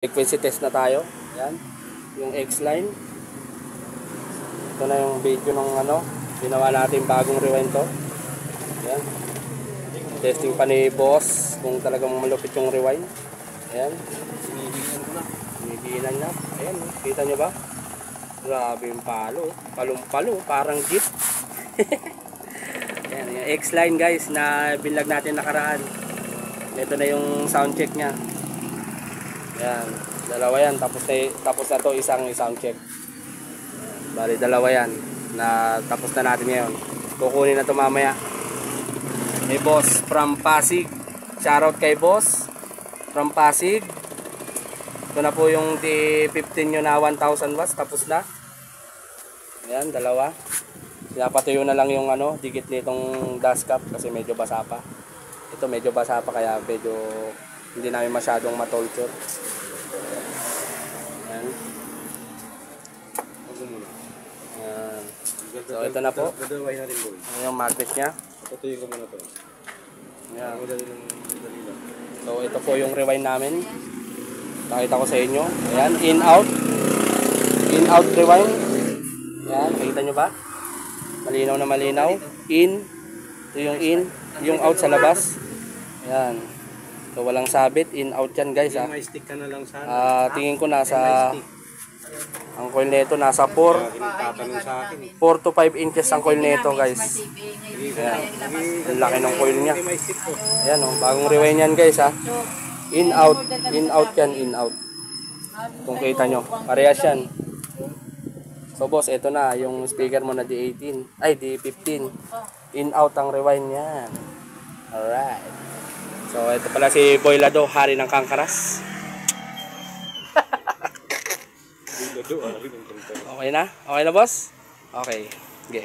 Frequency test na tayo. Yan. Yung X-line. Ito na yung video ng ginawa natin bagong rewind to. Yan. Testing pa ni boss kung talagang malupit yung rewind. Yan. Hinihinan na. Ayan. Kita nyo ba? Grabe yung palo. Palong-palo. Parang jeep. Yan. Yung X-line guys na binlag natin nakaraan. Ito na yung sound check nya. Yan, dalawa yan. Tapos na to isang sound check. Bali dalawa yan na tapos na natin ngayon. Kukunin na to mamaya. May boss from Pasig. Shoutout kay boss from Pasig. Ito na po yung T15 nyo na 1000 watts. Tapos na. Ayan, dalawa. Pinapatuyo na lang yung dikit nitong dust cap kasi medyo basa pa. Ito medyo basa pa kaya medyo hindi namin masyadong matolture. Ayan. So ito na po. Ayan yung magnet nya. Patuloy ko muna ito. Ayan. So ito po yung rewind namin. Nakita ko sa inyo. Ayan, in out. In out rewind. Ayan, nakita nyo ba? Malinaw na malinaw. In. Ito yung in. Yung out sa labas. Ayan. So walang sabit, in out yan guys ha. May stick ka na lang sana. Tingin ko nasa ang coil nito nasa 4 to 5 inches ang coil nito guys. Ayan. Ang laki ng coil niya. Ayan oh, bagong rewind yan guys ha. In out yan, in out. Kung kita nyo, parehas yan. So boss, ito na yung speaker mo na D18, ay D15. In out ang rewind yan. Alright. So, ito pala si Boy Lado, hari ng Kangkaras. Okay na? Okay na, boss? Okay. Okay.